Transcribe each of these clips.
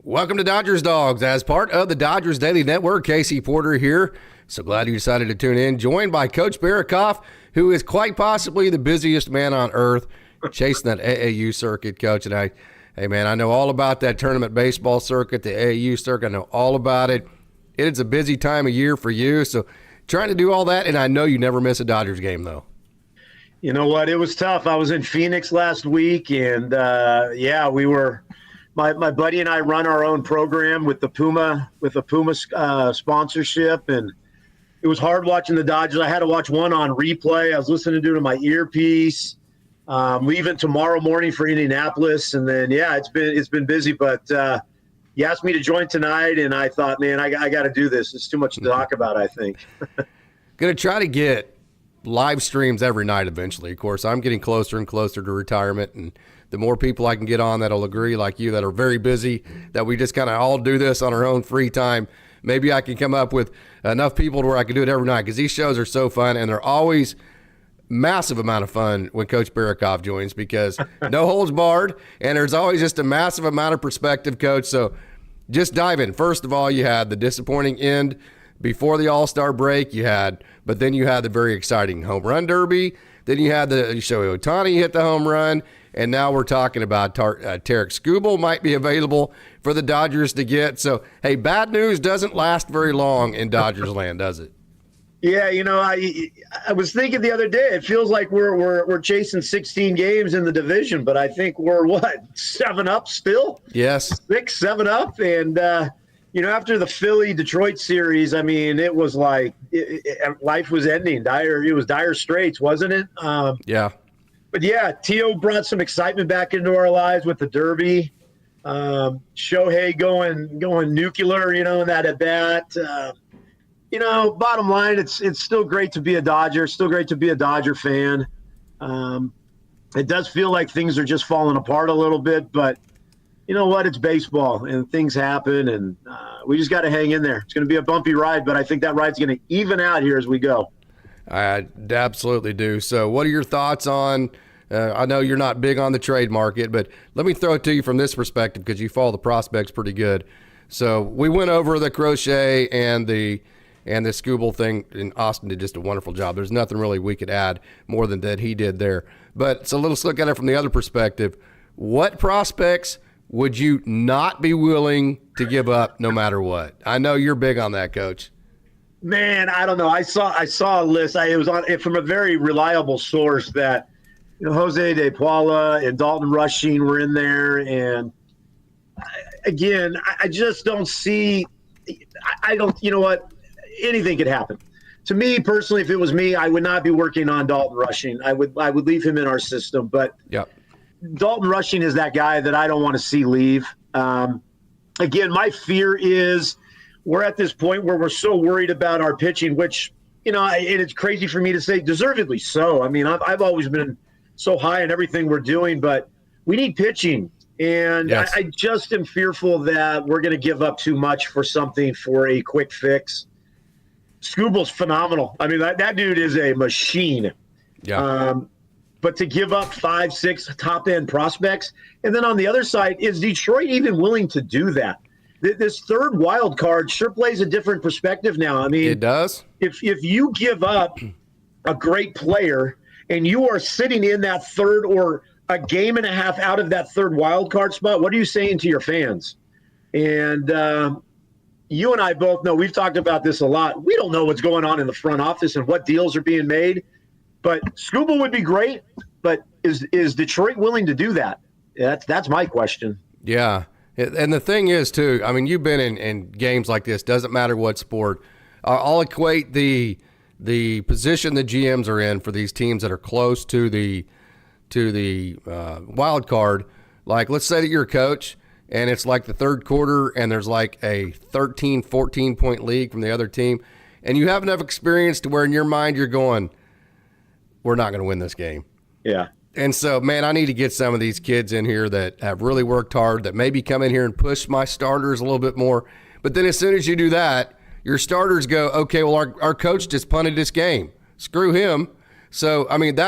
Welcome to Dodgers Dogs. As part of the Dodgers Daily Network, Casey Porter here. So glad you decided to tune in. Joined by Coach Barikoff, who is quite possibly the busiest man on earth, chasing that AAU circuit, Coach. And hey man, I know all about that tournament baseball circuit, the AAU circuit. I know all about it. It is a busy time of year for you. So trying to do all that, and I know you never miss a Dodgers game, though. You know what? It was tough. I was in Phoenix last week, and we were. My buddy and I run our own program with the Puma sponsorship, and it was hard watching the Dodgers. I had to watch one on replay. I was listening to it in my earpiece. Leaving tomorrow morning for Indianapolis, and then it's been busy. But you asked me to join tonight, and I thought, man, I got to do this. It's too much to talk about, I think. Going to try to get live streams every night eventually. Of course, I'm getting closer and closer to retirement, and the more people I can get on that'll agree like you that are very busy, that we just kind of all do this on our own free time, maybe I can come up with enough people to where I can do it every night, because these shows are so fun, and they're always massive amount of fun when Coach Barikoff joins, because no holds barred, and there's always just a massive amount of perspective, Coach. So just dive in. First of all, you had the disappointing end before the All-Star break, but then you had the very exciting home run derby. Then you had the Shohei Ohtani hit the home run, and now we're talking about Tarek Skubal might be available for the Dodgers to get. So, hey, bad news doesn't last very long in Dodgers land, does it? Yeah, you know, I was thinking the other day, it feels like we're chasing 16 games in the division, but I think we're 7 up still? Yes. 6, 7 up, and after the Philly-Detroit series, I mean, it was like life was ending. It was dire straits, wasn't it? Yeah. But yeah, Tio brought some excitement back into our lives with the Derby. Shohei going nuclear, in that at bat. Bottom line, it's still great to be a Dodger. Still great to be a Dodger fan. It does feel like things are just falling apart a little bit, but you know what? It's baseball, and things happen, and we just got to hang in there. It's going to be a bumpy ride, but I think that ride's going to even out here as we go. I absolutely do. So what are your thoughts on I know you're not big on the trade market, but let me throw it to you from this perspective, because you follow the prospects pretty good. So we went over the Crochet and the Skubal thing, and Austin did just a wonderful job. There's nothing really we could add more than that he did there. But so let's look at it from the other perspective. What prospects would you not be willing to give up no matter what? I know you're big on that, Coach. Man, I don't know. I saw a list. It was from a very reliable source that Jose De Paula and Dalton Rushing were in there, and I just don't see. I don't. You know what? Anything could happen. To me personally, if it was me, I would not be working on Dalton Rushing. I would leave him in our system. But yeah, Dalton Rushing is that guy that I don't want to see leave. Again, my fear is we're at this point where we're so worried about our pitching, which, and it's crazy for me to say, deservedly so. I mean, I've always been so high in everything we're doing, but we need pitching. And yes. I just am fearful that we're going to give up too much for a quick fix. Skubal's phenomenal. I mean, that dude is a machine. Yeah. But to give up 5, 6 top-end prospects, and then on the other side, is Detroit even willing to do that? This third wild card sure plays a different perspective now. I mean, it does. If you give up a great player and you are sitting in that third or a game and a half out of that third wild card spot, what are you saying to your fans? And you and I both know, we've talked about this a lot. We don't know what's going on in the front office and what deals are being made. But Skubal would be great, but is Detroit willing to do that? That's my question. Yeah. And the thing is, too, I mean, you've been in games like this, doesn't matter what sport. I'll equate the position the GMs are in for these teams that are close to the wild card. Like, let's say that you're a coach, and it's like the third quarter, and there's like a 13, 14-point lead from the other team, and you have enough experience to where in your mind you're going, we're not going to win this game. Yeah. And so, man, I need to get some of these kids in here that have really worked hard, that maybe come in here and push my starters a little bit more. But then as soon as you do that, your starters go, okay, well, our coach just punted this game. Screw him. So, I mean,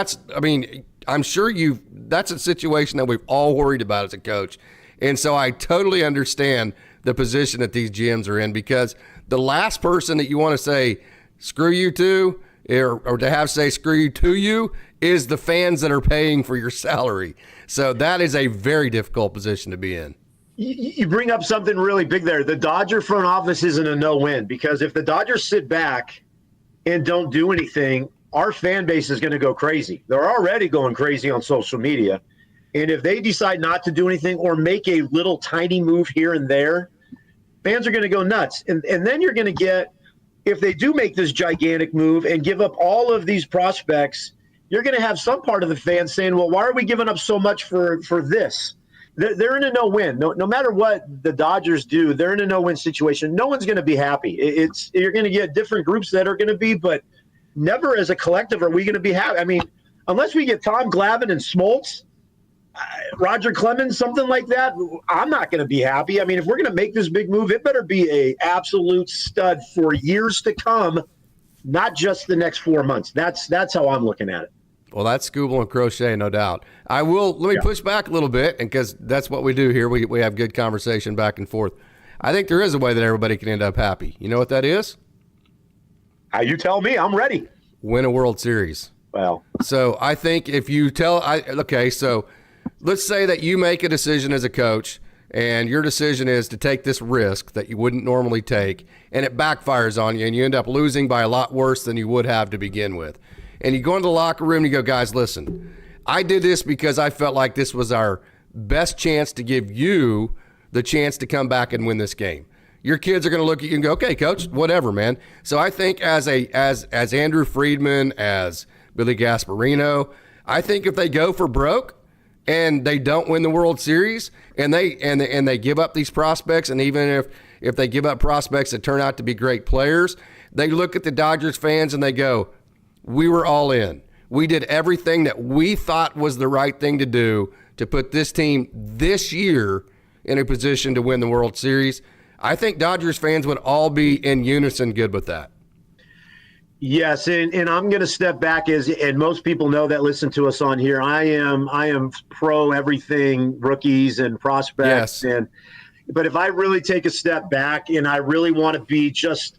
I'm sure that's a situation that we've all worried about as a coach. And so I totally understand the position that these GMs are in, because the last person that you want to say screw you to, or to have say screw you to you, is the fans that are paying for your salary. So that is a very difficult position to be in. You bring up something really big there. The Dodger front office isn't a no-win, because if the Dodgers sit back and don't do anything, our fan base is going to go crazy. They're already going crazy on social media. And if they decide not to do anything or make a little tiny move here and there, fans are going to go nuts. And then you're going to get, if they do make this gigantic move and give up all of these prospects, you're going to have some part of the fans saying, well, why are we giving up so much for this? They're in a no-win. No matter what the Dodgers do, they're in a no-win situation. No one's going to be happy. You're going to get different groups that are going to be, but never as a collective are we going to be happy. I mean, unless we get Tom Glavine and Smoltz, Roger Clemens, something like that, I'm not going to be happy. I mean, if we're going to make this big move, it better be a absolute stud for years to come, not just the next 4 months. That's how I'm looking at it. Well, that's Scooble and Crochet, no doubt. Let me push back a little bit, and because that's what we do here. We have good conversation back and forth. I think there is a way that everybody can end up happy. You know what that is? You tell me. I'm ready. Win a World Series. Well, so I think if you so let's say that you make a decision as a coach, and your decision is to take this risk that you wouldn't normally take, and it backfires on you, and you end up losing by a lot worse than you would have to begin with. And you go into the locker room and you go, guys, listen, I did this because I felt like this was our best chance to give you the chance to come back and win this game. Your kids are going to look at you and go, okay, coach, whatever, man. So I think as Andrew Friedman, as Billy Gasparino, I think if they go for broke and they don't win the World Series and they give up these prospects, and even if they give up prospects that turn out to be great players, they look at the Dodgers fans and they go, we were all in. We did everything that we thought was the right thing to do to put this team this year in a position to win the World Series. I think Dodgers fans would all be in unison good with that. Yes, and I'm going to step back, and most people know that listen to us on here. I am pro everything rookies and prospects, yes. But if I really take a step back and I really want to be just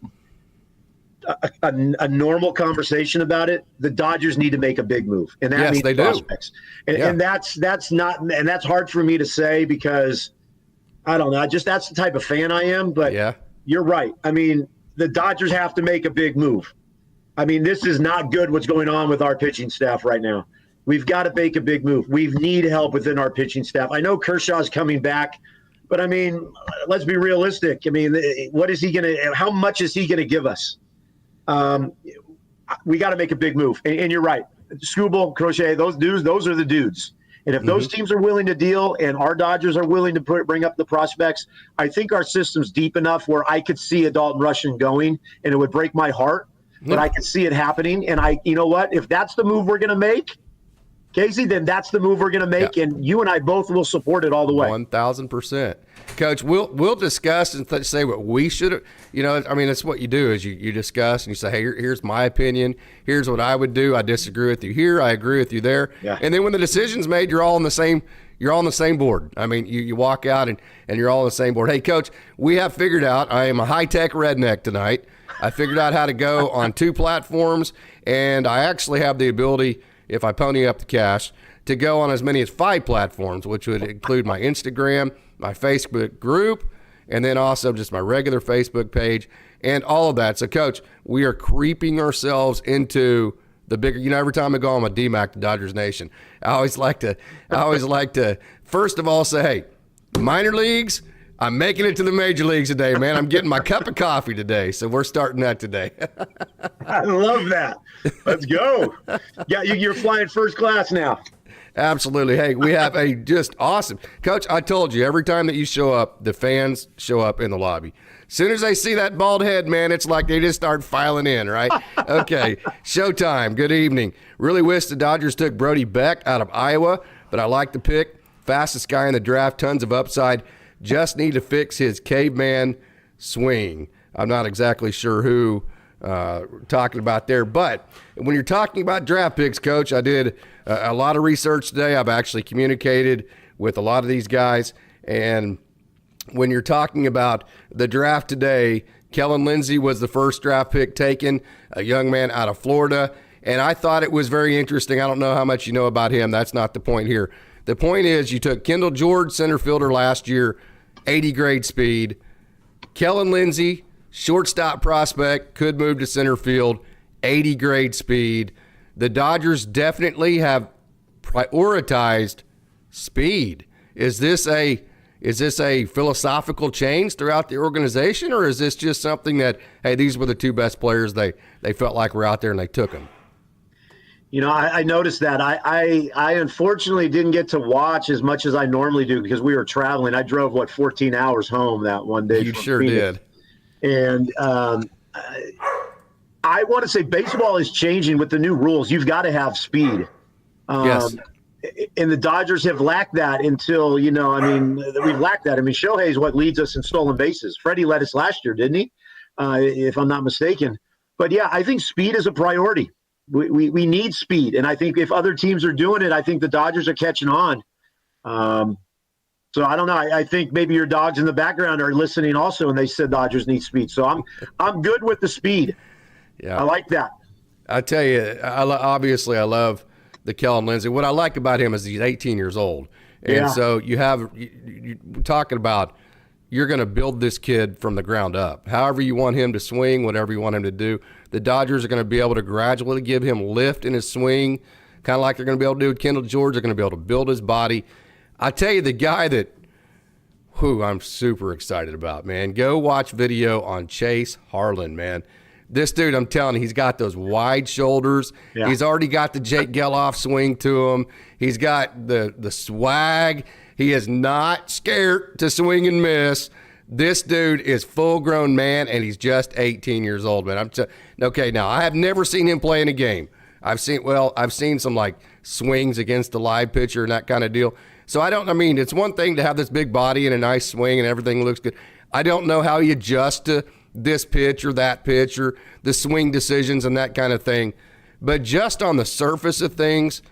a normal conversation about it, the Dodgers need to make a big move, and that means prospects. And that's hard for me to say, because I don't know. That's the type of fan I am. But You're right. I mean, the Dodgers have to make a big move. I mean, this is not good what's going on with our pitching staff right now. We've got to make a big move. We need help within our pitching staff. I know Kershaw's coming back, but I mean, let's be realistic. I mean, how much is he going to give us? We got to make a big move. And you're right. Scooble, Crochet, those are the dudes. And if those teams are willing to deal and our Dodgers are willing to bring up the prospects, I think our system's deep enough where I could see a Dalton Rushing going, and it would break my heart, but I could see it happening. And you know what? If that's the move we're going to make, Casey, then that's the move we're going to make, and you and I both will support it all the way. 1,000%. Coach, we'll discuss and say what we should have. You know, I mean, that's what you do is you discuss and you say, hey, here's my opinion. Here's what I would do. I disagree with you here. I agree with you there. Yeah. And then when the decision's made, you're all on the same board. I mean, you walk out and you're all on the same board. Hey, Coach, we have figured out I am a high-tech redneck tonight. I figured out how to go on 2 platforms, and I actually have the ability, if I pony up the cash, to go on as many as 5 platforms, which would include my Instagram, my Facebook group, and then also just my regular Facebook page and all of that. So, Coach, we are creeping ourselves into the bigger, every time I go on my DMAC to Dodgers Nation, I always like to first of all say, hey, minor leagues, I'm making it to the major leagues today, man. I'm getting my cup of coffee today. So we're starting that today. I love that. Let's go. Yeah, you're flying first class now. Absolutely. Hey, we have a just awesome. Coach, I told you, every time that you show up, the fans show up in the lobby. As soon as they see that bald head, man, it's like they just start filing in, right? Okay, showtime. Good evening. Really wish the Dodgers took Brody Beck out of Iowa, but I like the pick. Fastest guy in the draft, tons of upside. Just need to fix his caveman swing. I'm not exactly sure who talking about there, but when you're talking about draft picks, Coach, I did a lot of research today. I've actually communicated with a lot of these guys, And when you're talking about the draft today, Kellen Lindsey was the first draft pick taken, a young man out of Florida. And I thought it was very interesting. I don't know how much you know about him. That's not the point here. The point is you took Kendall George, center fielder last year, 80 grade speed. Kellen Lindsey, shortstop prospect, could move to center field, 80 grade speed. The Dodgers definitely have prioritized speed. Is this a philosophical change throughout the organization, or is this just something that, hey, these were the two best players they felt like were out there and they took them? You know, I noticed that. I unfortunately didn't get to watch as much as I normally do because we were traveling. I drove, 14 hours home that one day. You sure did. And I want to say baseball is changing with the new rules. You've got to have speed. Yes. And the Dodgers have lacked that until, we've lacked that. I mean, Shohei is what leads us in stolen bases. Freddie led us last year, didn't he? If I'm not mistaken. But, yeah, I think speed is a priority. We need speed. And I think if other teams are doing it, I think the Dodgers are catching on. So I don't know. I think maybe your dogs in the background are listening also, and they said Dodgers need speed. So I'm good with the speed. Yeah, I like that. I tell you, obviously I love the Kellen Lindsey. What I like about him is he's 18 years old. And so you're talking about you're going to build this kid from the ground up. However you want him to swing, whatever you want him to do, the Dodgers are going to be able to gradually give him lift in his swing, kind of like they're going to be able to do with Kendall George. They're going to be able to build his body. I tell you, the guy that I'm super excited about, man, go watch video on Chase Harlan, man. This dude, I'm telling you, he's got those wide shoulders. Yeah. He's already got the Jake Geloff swing to him. He's got the swag. He is not scared to swing and miss. This dude is full-grown man, and he's just 18 years old, man. Okay, now, I have never seen him play in a game. I've seen some, swings against the live pitcher and that kind of deal. So it's one thing to have this big body and a nice swing and everything looks good. I don't know how he adjusts to this pitch or that pitch or the swing decisions and that kind of thing. But just on the surface of things,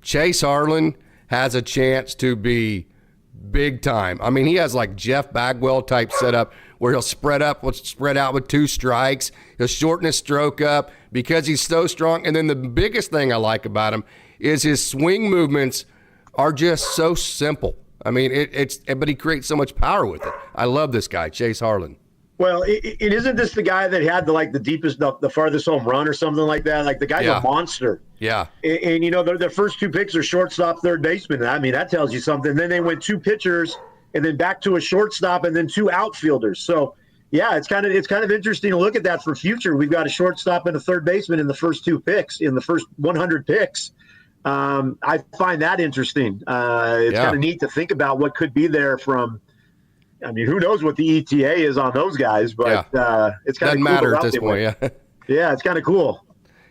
Chase Harlan has a chance to be big time. I mean, he has Jeff Bagwell type setup where he'll spread out with two strikes. He'll shorten his stroke up because he's so strong. And then the biggest thing I like about him is his swing movements are just so simple. I mean, but he creates so much power with it. I love this guy, Chase Harlan. Well, it isn't this the guy that had the deepest, the farthest home run or something like that? The guy's a monster. Yeah. And their first two picks are shortstop, third baseman. I mean, that tells you something. Then they went two pitchers and then back to a shortstop and then two outfielders. So, yeah, it's kind of interesting to look at that for future. We've got a shortstop and a third baseman in the first two picks, in the first 100 picks. I find that interesting. It's kind of neat to think about what could be there from. I mean, who knows what the ETA is on those guys, but it's kind of cool. Doesn't matter at this point, yeah. Yeah, it's kind of cool.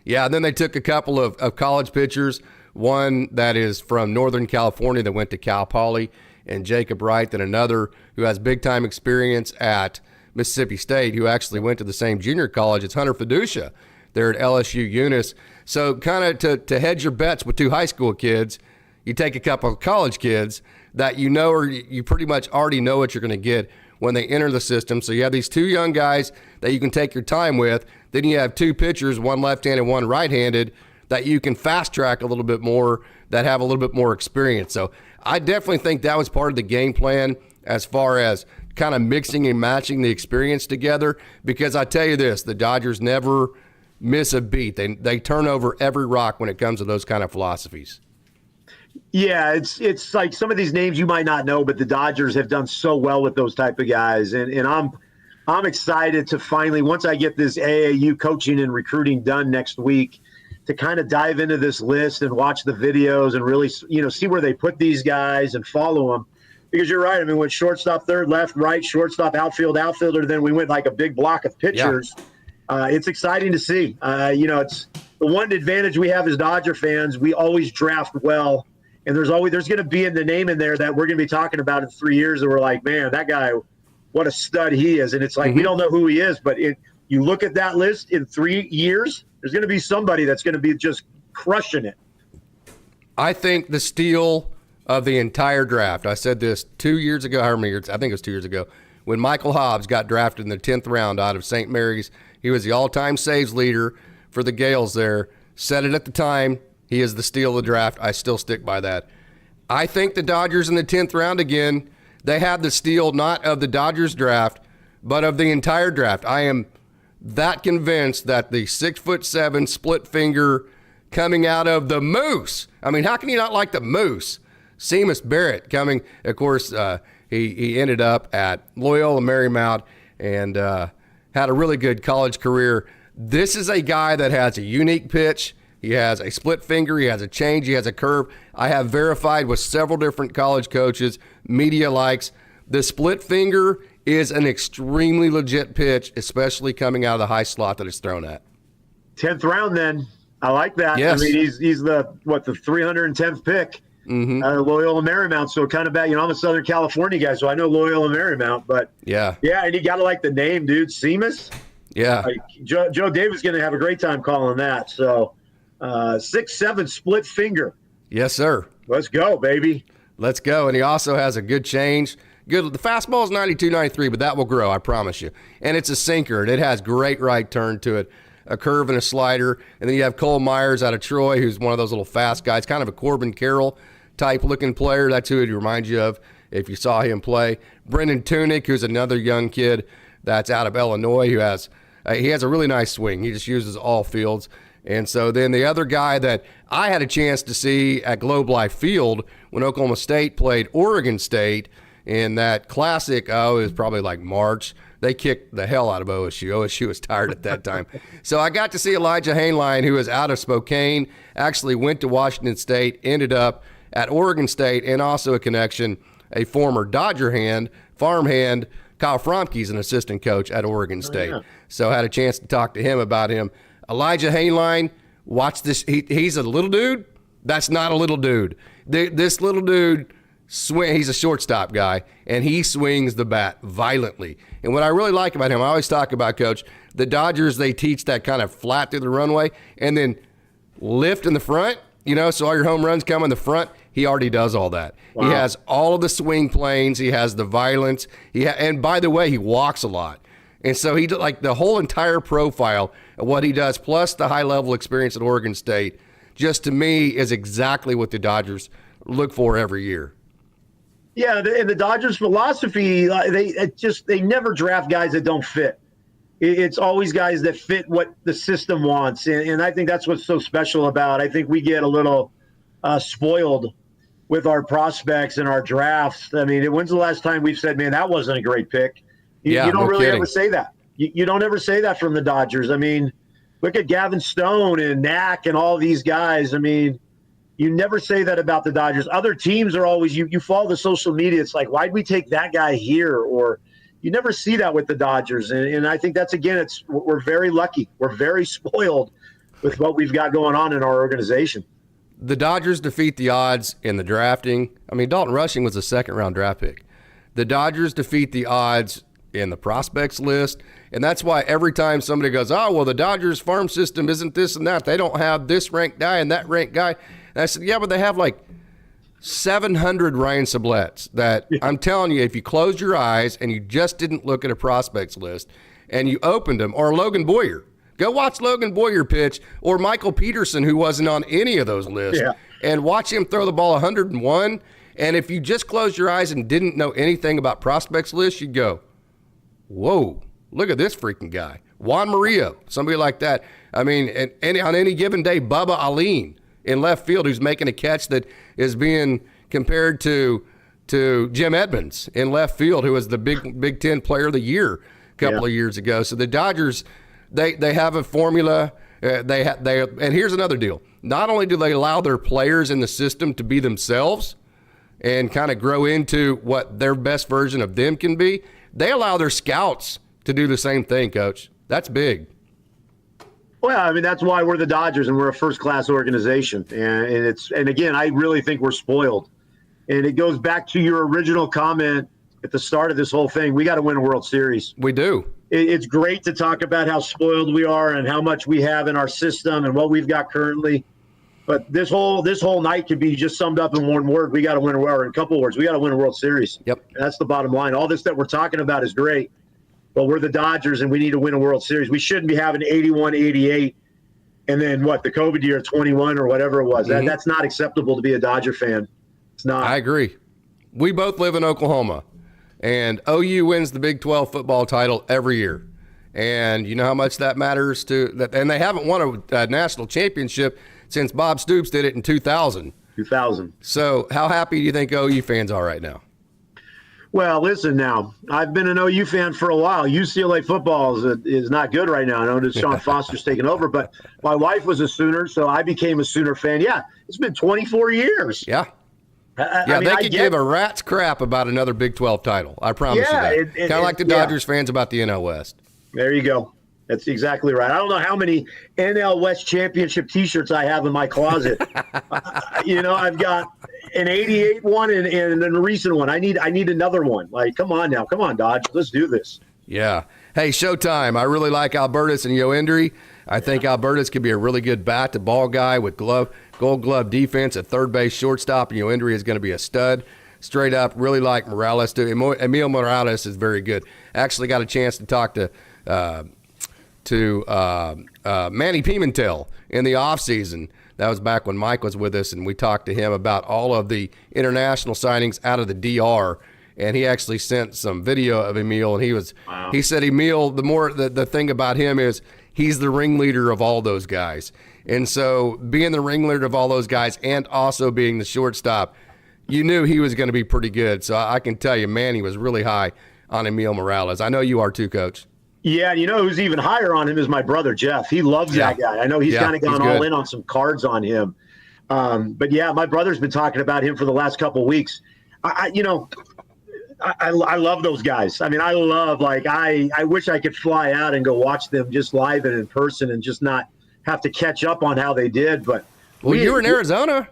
Yeah, and then they took a couple of college pitchers, one that is from Northern California that went to Cal Poly, and Jacob Wright, and another who has big-time experience at Mississippi State, who actually went to the same junior college. It's Hunter Fiducia. They're at LSU Eunice. So kind of to hedge your bets with two high school kids, you take a couple of college kids that or you pretty much already know what you're going to get when they enter the system. So you have these two young guys that you can take your time with. Then you have two pitchers, one left-handed, one right-handed, that you can fast-track a little bit more, that have a little bit more experience. So I definitely think that was part of the game plan as far as kind of mixing and matching the experience together, because I tell you this, the Dodgers never miss a beat. They turn over every rock when it comes to those kind of philosophies. Yeah, it's like some of these names you might not know, but the Dodgers have done so well with those type of guys, and I'm excited to finally, once I get this AAU coaching and recruiting done next week, to kind of dive into this list and watch the videos and really see where they put these guys and follow them. Because you're right. I mean, when shortstop, third, left, right, shortstop, outfielder, then we went a big block of pitchers. Yeah. It's exciting to see. It's the one advantage we have as Dodger fans. We always draft well. And there's going to be the name in there that we're going to be talking about in 3 years, and we're like, man, that guy, what a stud he is. And it's we don't know who he is, but you look at that list in 3 years, there's going to be somebody that's going to be just crushing it. I think the steal of the entire draft. I said this 2 years ago, how many years? I think it was 2 years ago, when Michael Hobbs got drafted in the 10th round out of St. Mary's. He was the all-time saves leader for the Gales there. Said it at the time. He is the steal of the draft. I still stick by that. I think the Dodgers in the 10th round again, they have the steal not of the Dodgers draft, but of the entire draft. I am that convinced that the 6'7" split finger coming out of the Moose. I mean, how can you not like the Moose? Seamus Barrett coming, of course, he ended up at Loyola Marymount and had a really good college career. This is a guy that has a unique pitch. He has a split finger. He has a change. He has a curve. I have verified with several different college coaches, media likes. The split finger is an extremely legit pitch, especially coming out of the high slot that it's thrown at. 10th round then. I like that. Yes. I mean, he's the 310th pick. Loyola Marymount, so kind of bad. I'm a Southern California guy, so I know Loyola Marymount. But yeah, and you got to like the name, dude. Seamus. Yeah. Joe Davis going to have a great time calling that. So 6'7" split finger. Yes, sir. Let's go, baby. Let's go. And he also has a good change. Good. The fastball is 92, 93, but that will grow, I promise you. And it's a sinker, and it has great right turn to it. A curve and a slider. And then you have Cole Myers out of Troy, who's one of those little fast guys, kind of a Corbin Carroll type looking player. That's who he'd remind you of if you saw him play. Brendan Tunick, who's another young kid that's out of Illinois, who has he has a really nice swing. He just uses all fields. And so then the other guy that I had a chance to see at Globe Life Field when Oklahoma State played Oregon State in that classic, it was probably like March. They kicked the hell out of OSU. OSU was tired at that time. So I got to see Elijah Hainline, who is out of Spokane, actually went to Washington State, ended up at Oregon State, and also a connection, a former Dodger farmhand, Kyle Fromke's an assistant coach at Oregon State. Yeah. So I had a chance to talk to him about him. Elijah Hainline, watch this. He's a little dude. That's not a little dude. This little dude, he's a shortstop guy, and he swings the bat violently. And what I really like about him, I always talk about, Coach, the Dodgers, they teach that kind of flat through the runway and then lift in the front, so all your home runs come in the front. He already does all that. Wow. He has all of the swing planes. He has the violence. And by the way, he walks a lot. And so he like the whole entire profile of what he does, plus the high-level experience at Oregon State, just to me is exactly what the Dodgers look for every year. Yeah, and the Dodgers' philosophy, they never draft guys that don't fit. It's always guys that fit what the system wants, and I think that's what's so special about it. I think we get a little spoiled with our prospects and our drafts. I mean, when's the last time we've said, man, that wasn't a great pick? You don't really ever say that. You don't ever say that from the Dodgers. I mean, look at Gavin Stone and Knack and all these guys. I mean, you never say that about the Dodgers. Other teams are always, you follow the social media. It's like, why'd we take that guy here? Or you never see that with the Dodgers. And I think that's, again, we're very lucky. We're very spoiled with what we've got going on in our organization. The Dodgers defeat the odds in the drafting. I mean, Dalton Rushing was a second-round draft pick. The Dodgers defeat the odds in the prospects list, and that's why every time somebody goes, oh, well, the Dodgers farm system isn't this and that. They don't have this ranked guy and that ranked guy. And I said, yeah, but they have like 700 Ryan Sublettes that I'm telling you, if you closed your eyes and you just didn't look at a prospects list and you opened them, or Logan Boyer, go watch Logan Boyer pitch, or Michael Peterson, who wasn't on any of those lists, and watch him throw the ball 101. And if you just closed your eyes and didn't know anything about prospects lists, you'd go, whoa, look at this freaking guy. Juan Murillo, somebody like that. I mean, and on any given day, Bubba Aline in left field, who's making a catch that is being compared to Jim Edmonds in left field, who was the Big Ten Player of the Year a couple of years ago. So the Dodgers, they have a formula. And here's another deal. Not only do they allow their players in the system to be themselves and kind of grow into what their best version of them can be, they allow their scouts to do the same thing, Coach. That's big. Well, I mean, that's why we're the Dodgers and we're a first-class organization. And again, I really think we're spoiled. And it goes back to your original comment at the start of this whole thing. We got to win a World Series. We do. It's great to talk about how spoiled we are and how much we have in our system and what we've got currently. But this whole night could be just summed up in one word. We got to win, or in a couple of words. We got to win a World Series. Yep. And that's the bottom line. All this that we're talking about is great, but we're the Dodgers and we need to win a World Series. We shouldn't be having 81, 88, and then the COVID year 21 or whatever it was. Mm-hmm. That's not acceptable to be a Dodger fan. It's not. I agree. We both live in Oklahoma, and OU wins the Big 12 football title every year. And you know how much that matters to that. And they haven't won a national championship since Bob Stoops did it in 2000. 2000. So how happy do you think OU fans are right now? Well, listen now. I've been an OU fan for a while. UCLA football is not good right now. I know that Sean Foster's taken over, but my wife was a Sooner, so I became a Sooner fan. Yeah, it's been 24 years. Yeah. I mean, they could give a rat's crap about another Big 12 title. I promise you that. Kind of like the Dodgers fans about the NL West. There you go. That's exactly right. I don't know how many NL West championship T-shirts I have in my closet. I've got an '88 one and a recent one. I need another one. Like, come on now, come on, Dodge, let's do this. Yeah. Hey, Showtime. I really like Albertus and Yoendry. I think Albertus could be a really good bat-to-ball guy with Gold Glove defense at third base, shortstop, and Yoendry is going to be a stud. Straight up, really like Morales too. Emil Morales is very good. Actually, got a chance to talk to Manny Pimentel in the offseason. That was back when Mike was with us, and we talked to him about all of the international signings out of the DR. And he actually sent some video of Emil, and he said Emil, the thing about him is he's the ringleader of all those guys. And so being the ringleader of all those guys and also being the shortstop, you knew he was going to be pretty good. So I can tell you, Manny was really high on Emil Morales. I know you are too, Coach. Yeah, who's even higher on him is my brother, Jeff. He loves that guy. I know he's kind of gone all in on some cards on him. But, yeah, my brother's been talking about him for the last couple of weeks. I love those guys. I mean, I wish I could fly out and go watch them just live and in person and just not have to catch up on how they did. But you were in Arizona.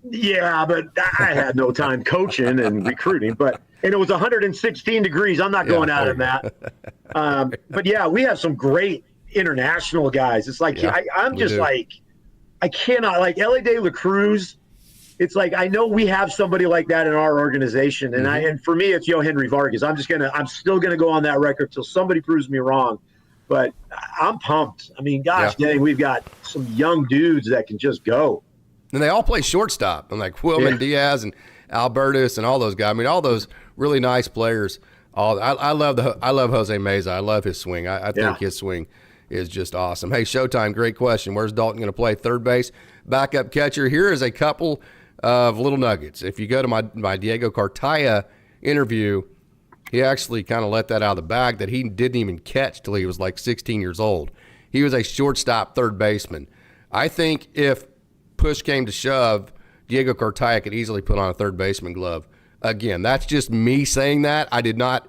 Yeah, but I had no time coaching and recruiting. And it was 116 degrees. I'm not going out in that. But, yeah, we have some great international guys. It's like I'm just like I cannot – like L.A. De La Cruz – it's like I know we have somebody like that in our organization, and and for me, it's Yohendry Vargas. I'm still gonna go on that record till somebody proves me wrong. But I'm pumped. I mean, gosh dang, we've got some young dudes that can just go. And they all play shortstop. I'm like Wilman Diaz and Albertus and all those guys. I mean, all those really nice players. I love Jose Meza. I love his swing. I think his swing is just awesome. Hey, Showtime, great question. Where's Dalton going to play? Third base, backup catcher. Here is a couple of little nuggets. If you go to my Diego Cartaya interview, he actually kind of let that out of the bag that he didn't even catch till he was like 16 years old. He was a shortstop third baseman. I think if push came to shove, Diego Cartaya could easily put on a third baseman glove. Again, that's just me saying that. I did not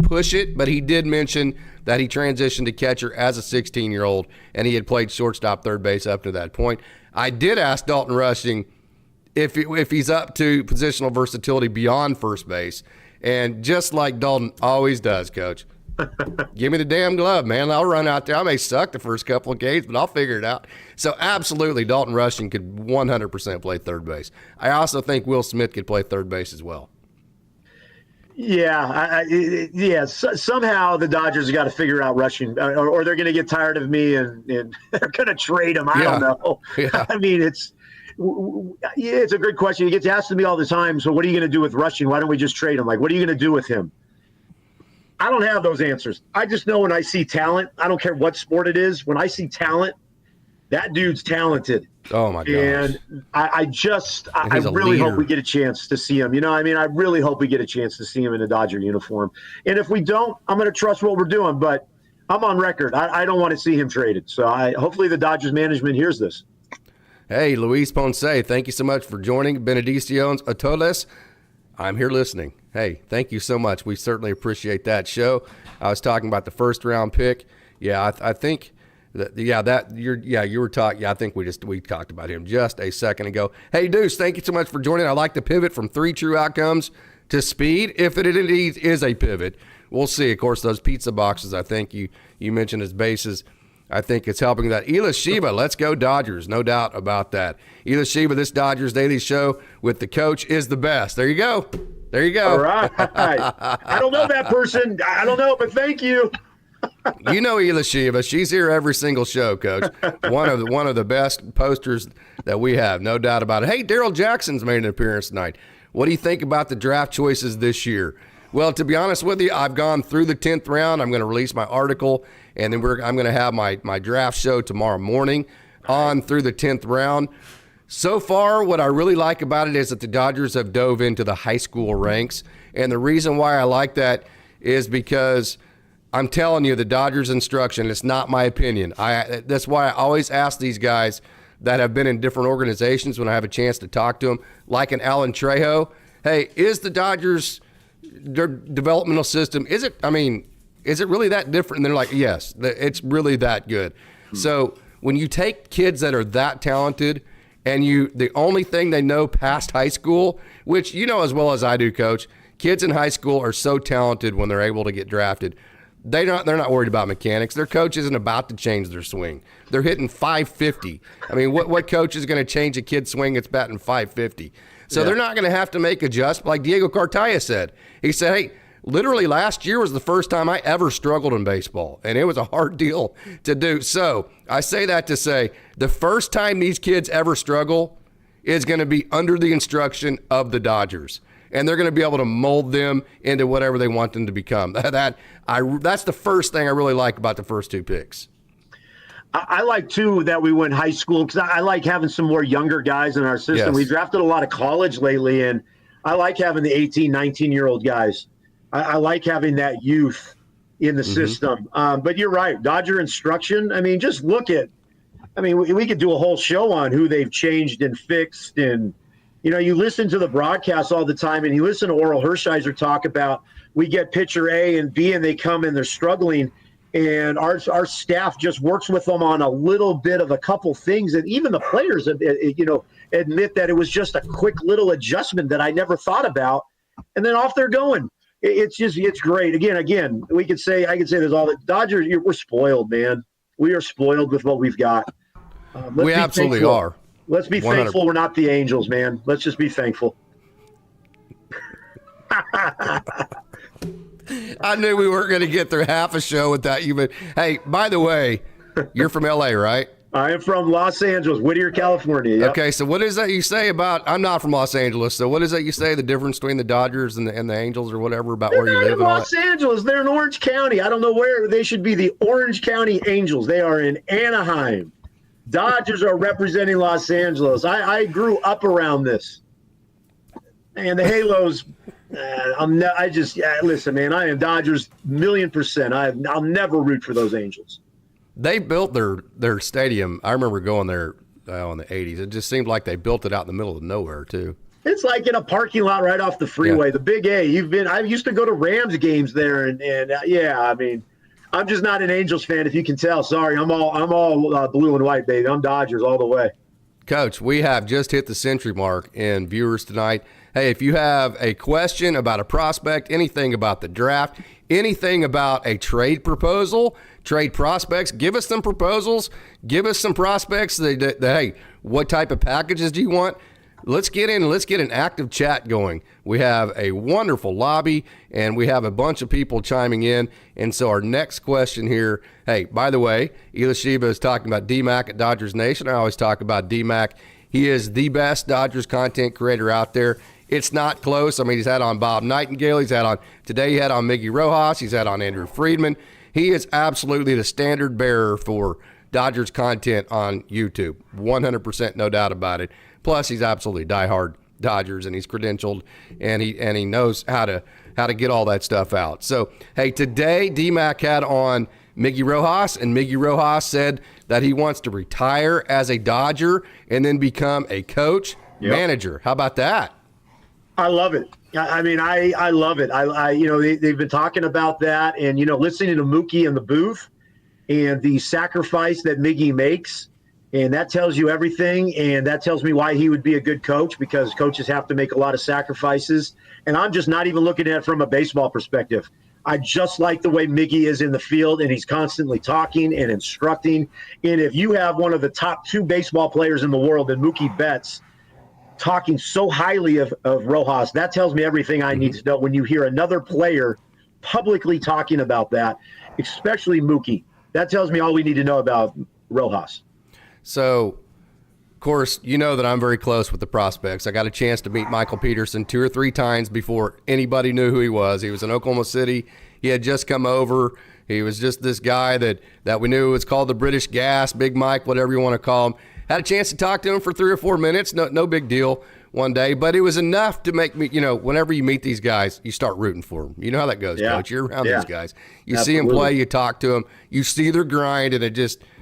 push it, but he did mention that he transitioned to catcher as a 16-year-old, and he had played shortstop third base up to that point. I did ask Dalton Rushing if he's up to positional versatility beyond first base. And just like Dalton always does, Coach, give me the damn glove, man. I'll run out there. I may suck the first couple of games, but I'll figure it out. So absolutely, Dalton Rushing could 100% play third base. I also think Will Smith could play third base as well. Yeah, somehow the Dodgers have got to figure out Rushing, or they're going to get tired of me and they're going to trade him. I don't know. Yeah. I mean, it's a good question. He gets asked to me all the time, so what are you going to do with Rushing? Why don't we just trade him? Like, what are you going to do with him? I don't have those answers. I just know when I see talent, I don't care what sport it is, when I see talent, that dude's talented. Oh, my gosh. And I really hope we get a chance to see him. I really hope we get a chance to see him in a Dodger uniform. And if we don't, I'm going to trust what we're doing. But I'm on record. I don't want to see him traded. So hopefully the Dodgers management hears this. Hey, Luis Ponce, thank you so much for joining. Benedicciones a todos. I'm here listening. Hey, thank you so much. We certainly appreciate that show. I was talking about the first-round pick. Yeah, I think you were talking. Yeah, I think we talked about him just a second ago. Hey, Deuce, thank you so much for joining. I like the pivot from 3 true outcomes to speed. If it indeed is a pivot, we'll see. Of course, those pizza boxes, I think you mentioned as bases. I think it's helping that. Ela Shiva, let's go Dodgers. No doubt about that. Ela Shiva, this Dodgers Daily Show with the coach is the best. There you go. There you go. All right. I don't know that person. I don't know, but thank you. You know Ela Shiva. She's here every single show, Coach. One of the best posters that we have, no doubt about it. Hey, Daryl Jackson's made an appearance tonight. What do you think about the draft choices this year? Well, to be honest with you, I've gone through the 10th round. I'm going to release my article, and then I'm going to have my draft show tomorrow morning on through the 10th round. So far, what I really like about it is that the Dodgers have dove into the high school ranks. And the reason why I like that is because I'm telling you, the Dodgers instruction, it's not my opinion. That's why I always ask these guys that have been in different organizations when I have a chance to talk to them, like an Alan Trejo. Hey, is the Dodgers their developmental system, is it really that different? And they're like, yes, it's really that good. So when you take kids that are that talented and the only thing they know past high school, which you know as well as I do, Coach, kids in high school are so talented when they're able to get drafted. They're not worried about mechanics. Their coach isn't about to change their swing. They're hitting 550. I mean, what coach is going to change a kid's swing that's batting 550? So they're not going to have to make adjustments. Like Diego Cartaya said. He said, hey, literally last year was the first time I ever struggled in baseball, and it was a hard deal to do. So I say that to say the first time these kids ever struggle is going to be under the instruction of the Dodgers. And they're going to be able to mold them into whatever they want them to become. That's the first thing I really like about the first two picks. I like, too, that we went high school because I like having some more younger guys in our system. Yes. We drafted a lot of college lately, and I like having the 18, 19-year-old guys. I like having that youth in the system. But you're right. Dodger instruction, just look at – we could do a whole show on who they've changed and fixed and – you listen to the broadcast all the time, and you listen to Oral Hershiser talk about we get pitcher A and B, and they come and they're struggling, and our staff just works with them on a little bit of a couple things, and even the players, admit that it was just a quick little adjustment that I never thought about, and then off they're going. It's great. Again, I could say there's all the Dodgers. We're spoiled, man. We are spoiled with what we've got. We absolutely are. Let's be 100. Thankful we're not the Angels, man. Let's just be thankful. I knew we weren't going to get through half a show without you. But, hey, by the way, you're from L.A., right? I am from Los Angeles, Whittier, California. Yep. Okay, so what is that you say about – I'm not from Los Angeles, so what is that you say, the difference between the Dodgers and the Angels or whatever about where you live? They're not in Los Angeles. They're in Orange County. I don't know where. They should be the Orange County Angels. They are in Anaheim. Dodgers are representing Los Angeles. I grew up around this. And the Halos, listen, man, I am Dodgers 1,000,000%. I'll never root for those Angels. They built their stadium. I remember going there in the 80s. It just seemed like they built it out in the middle of nowhere, too. It's like in a parking lot right off the freeway, the Big A. I used to go to Rams games there, and I'm just not an Angels fan, if you can tell. Sorry, I'm all blue and white, baby. I'm Dodgers all the way. Coach, we have just hit the century mark in viewers tonight. Hey, if you have a question about a prospect, anything about the draft, anything about a trade proposal, trade prospects, give us some proposals, give us some prospects. Hey, what type of packages do you want? Let's get an active chat going. We have a wonderful lobby, and we have a bunch of people chiming in. And so our next question here, hey, by the way, Ela Shiva is talking about D-Mac at Dodgers Nation. I always talk about D-Mac. He is the best Dodgers content creator out there. It's not close. He's had on Bob Nightingale. Today he had on Miggy Rojas. He's had on Andrew Friedman. He is absolutely the standard bearer for Dodgers content on YouTube. 100%, no doubt about it. Plus, he's absolutely diehard Dodgers, and he's credentialed, and he knows how to get all that stuff out. So, hey, today D-Mac had on Miggy Rojas, and Miggy Rojas said that he wants to retire as a Dodger and then become a coach, manager. How about that? I love it. I love it. They've been talking about that, and listening to Mookie in the booth and the sacrifice that Miggy makes. And that tells you everything, and that tells me why he would be a good coach, because coaches have to make a lot of sacrifices. And I'm just not even looking at it from a baseball perspective. I just like the way Miggy is in the field, and he's constantly talking and instructing. And if you have one of the top 2 baseball players in the world, and Mookie Betts, talking so highly of Rojas, that tells me everything I need to know. When you hear another player publicly talking about that, especially Mookie, that tells me all we need to know about Rojas. So, of course, you know that I'm very close with the prospects. I got a chance to meet Michael Peterson 2 or 3 times before anybody knew who he was. He was in Oklahoma City. He had just come over. He was just this guy that we knew was called the British Gas, Big Mike, whatever you want to call him. Had a chance to talk to him for 3 or 4 minutes. No big deal one day, but it was enough to make me, whenever you meet these guys, you start rooting for them. You know how that goes, Coach. You're around these guys. You see them play, you talk to them, you see their grind, and it just –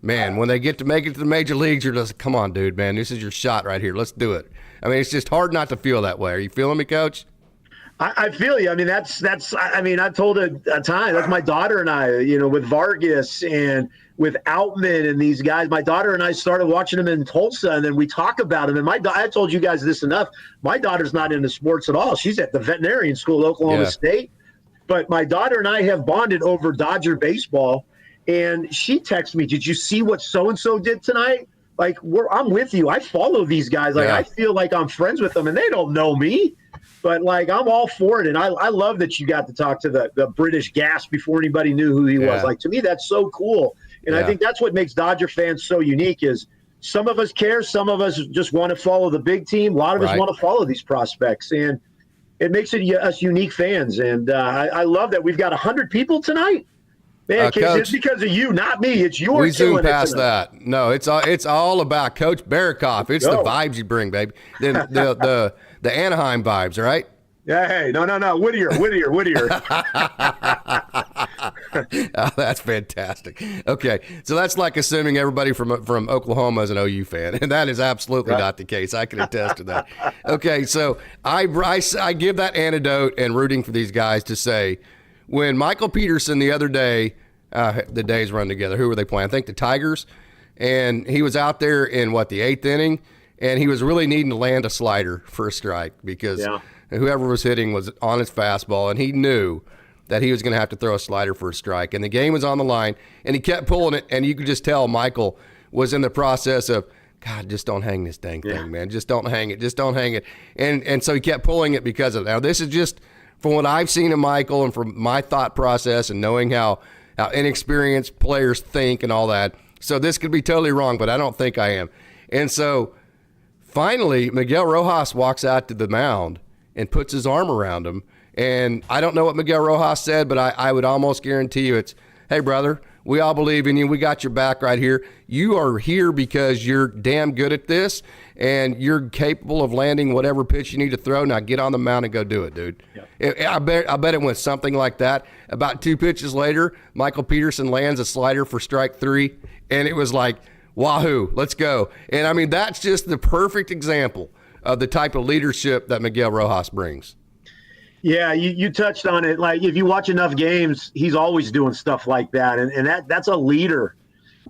man, when they get to make it to the major leagues, you're just, come on, dude, man, this is your shot right here. Let's do it. I mean, it's just hard not to feel that way. Are you feeling me, Coach? I feel you. I mean, I've told a time, that's my daughter and I, with Vargas and with Outman and these guys. My daughter and I started watching them in Tulsa, and then we talk about them. And I told you guys this enough. My daughter's not into sports at all. She's at the veterinarian school at Oklahoma State. But my daughter and I have bonded over Dodger baseball. And she texted me, did you see what so-and-so did tonight? Like, I'm with you. I follow these guys. Like, I feel like I'm friends with them, and they don't know me. But, like, I'm all for it. And I love that you got to talk to the British Gas before anybody knew who he was. Like, to me, that's so cool. And I think that's what makes Dodger fans so unique is some of us care. Some of us just want to follow the big team. A lot of us want to follow these prospects. And it makes it us unique fans. And I love that we've got 100 people tonight. Man, Coach, it's because of you, not me. It's your. We zoom past that. No, it's all about Coach Barrakoff. It's the vibes you bring, baby. The Anaheim vibes, right? Yeah. Hey, no. Whittier. Oh, that's fantastic. Okay, so that's like assuming everybody from Oklahoma is an OU fan, and that is absolutely not the case. I can attest to that. Okay, so I give that antidote and rooting for these guys to say, when Michael Peterson the other day, the days run together. Who were they playing? I think the Tigers. And he was out there in, the 8th inning, and he was really needing to land a slider for a strike because whoever was hitting was on his fastball, and he knew that he was going to have to throw a slider for a strike. And the game was on the line, and he kept pulling it, and you could just tell Michael was in the process of, God, just don't hang this dang thing, man. Just don't hang it. Just don't hang it. And so he kept pulling it because of that. Now, this is just from what I've seen of Michael and from my thought process and knowing how inexperienced players think and all that. So this could be totally wrong, but I don't think I am. And so finally, Miguel Rojas walks out to the mound and puts his arm around him. And I don't know what Miguel Rojas said, but I would almost guarantee you it's, hey, brother, we all believe in you. We got your back right here. You are here because you're damn good at this, and you're capable of landing whatever pitch you need to throw. Now get on the mound and go do it, dude. Yep. I bet it went something like that. About 2 pitches later, Michael Peterson lands a slider for strike 3, and it was like, wahoo, let's go. And, I mean, that's just the perfect example of the type of leadership that Miguel Rojas brings. Yeah, you touched on it. Like, if you watch enough games, he's always doing stuff like that. And that's a leader.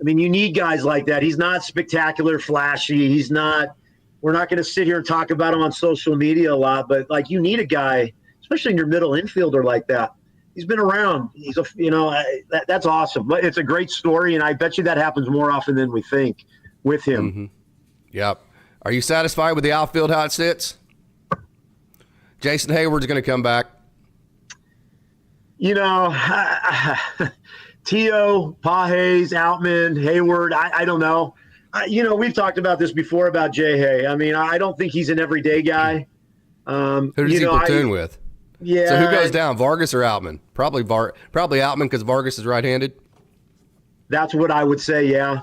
I mean, you need guys like that. He's not spectacular, flashy. We're not going to sit here and talk about him on social media a lot, but, like, you need a guy, especially in your middle infielder like that. He's been around. That's awesome. But it's a great story, and I bet you that happens more often than we think with him. Mm-hmm. Yep. Are you satisfied with the outfield, how it sits? Jason Hayward's going to come back. Tio, Pages, Outman, Hayward, I don't know. We've talked about this before about Jay Hay. I mean, I don't think he's an everyday guy. Who does he platoon with? Yeah. So who goes down, Vargas or Outman? Probably Outman because Vargas is right-handed. That's what I would say, yeah.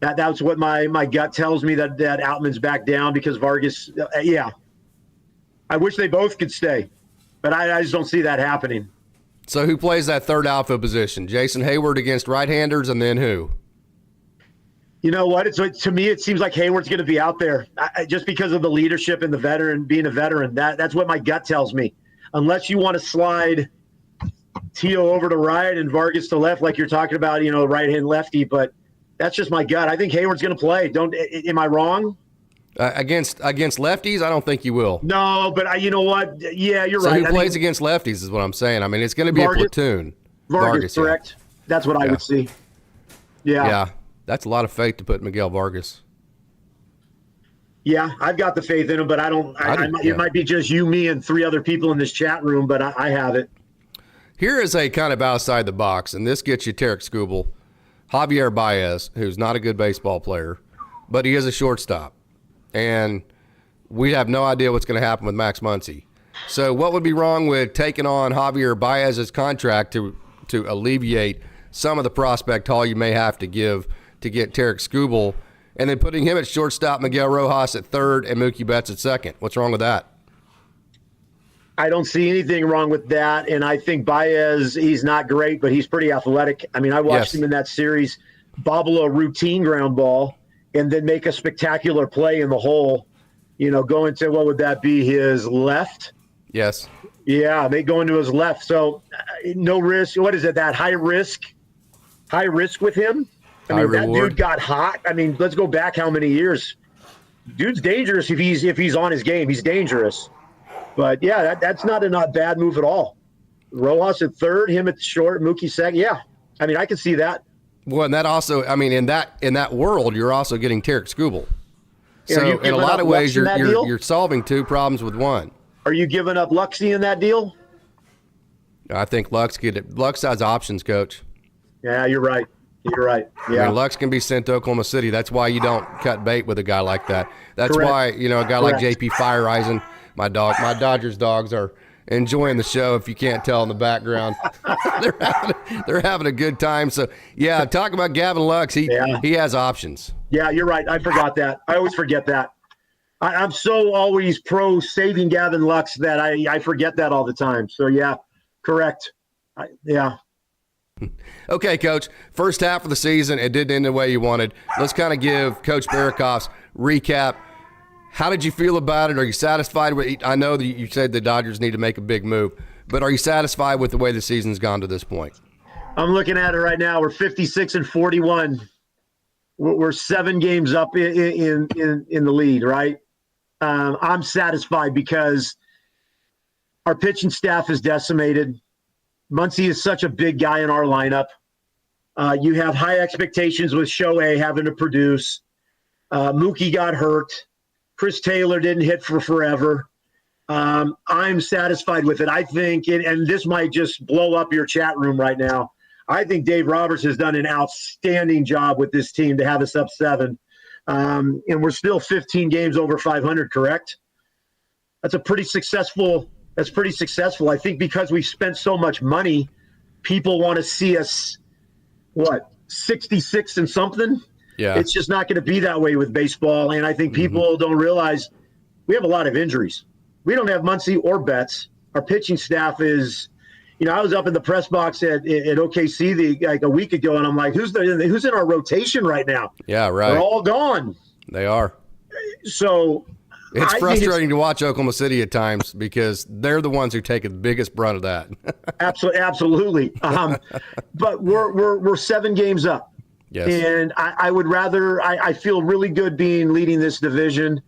That's what my gut tells me, that Outman's back down because Vargas, yeah. I wish they both could stay, but I just don't see that happening. So who plays that third outfield position? Jason Hayward against right-handers, and then who? You know what? To me, it seems like Hayward's going to be out there just because of the leadership and being a veteran. That's what my gut tells me. Unless you want to slide Tio over to right and Vargas to left, like you're talking about, right-hand lefty. But that's just my gut. I think Hayward's going to play. Am I wrong? Against lefties, I don't think you will. No, but you know what? Yeah, you're So right. who plays against lefties is what I'm saying. I mean, it's going to be Vargas, a platoon. Vargas, correct. Yeah. That's what I would see. Yeah. Yeah, that's a lot of faith to put Miguel Vargas. Yeah, I've got the faith in him, but I don't. It might be just you, me, and 3 other people in this chat room, but I have it. Here is a kind of outside the box, and this gets you Tarek Skubal, Javier Baez, who's not a good baseball player, but he is a shortstop. And we have no idea what's going to happen with Max Muncy. So what would be wrong with taking on Javier Baez's contract to alleviate some of the prospect haul you may have to give to get Tarek Skubal, and then putting him at shortstop, Miguel Rojas at third, and Mookie Betts at second? What's wrong with that? I don't see anything wrong with that, and I think Baez, he's not great, but he's pretty athletic. I mean, I watched him in that series bobble a routine ground ball and then make a spectacular play in the hole, go into, what would that be, his left? Yes. Yeah, they go into his left. So no risk. What is it, that high risk with him? I mean, that dude got hot. I mean, let's go back how many years? Dude's dangerous if he's on his game. He's dangerous. But, yeah, that's not a bad move at all. Rojas at third, him at short, Mookie second. Yeah, I mean, I can see that. Well, and that also, I mean, in that world, you're also getting Tarek Skubal. So in a lot of ways, you're solving 2 problems with 1. Are you giving up Luxy in that deal? I think Lux has options, Coach. Yeah, you're right. Yeah, I mean, Lux can be sent to Oklahoma City. That's why you don't cut bait with a guy like that. That's why a guy like JP Fireeisen, my Dodgers dogs are enjoying the show. If you can't tell in the background, they're having a good time. So yeah, talk about Gavin Lux. He has options. Yeah, you're right. I forgot that. I always forget that. I'm so always pro saving Gavin Lux that I forget that all the time. So yeah, correct. Yeah. Okay, Coach. First half of the season, it didn't end the way you wanted. Let's kind of give Coach Barakoff's recap. How did you feel about it? Are you satisfied with it? I know that you said the Dodgers need to make a big move, but are you satisfied with the way the season's gone to this point? I'm looking at it right now. We're 56-41. We're 7 games up in the lead, right? I'm satisfied because our pitching staff is decimated. Muncy is such a big guy in our lineup. You have high expectations with Shohei having to produce. Mookie got hurt. Chris Taylor didn't hit for forever. I'm satisfied with it. I think, and this might just blow up your chat room right now, I think Dave Roberts has done an outstanding job with this team to have us up 7. And we're still 15 games over 500, correct? That's pretty successful. I think because we've spent so much money, people want to see us, 66 and something? Yeah. It's just not going to be that way with baseball. And I think people don't realize we have a lot of injuries. We don't have Muncy or Betts. Our pitching staff is, I was up in the press box at OKC like a week ago, and I'm like, who's in our rotation right now? Yeah, right. They're all gone. They are. So it's frustrating to watch Oklahoma City at times because they're the ones who take the biggest brunt of that. Absolutely. But we're 7 games up. Yes. And I would rather – I feel really good leading this division.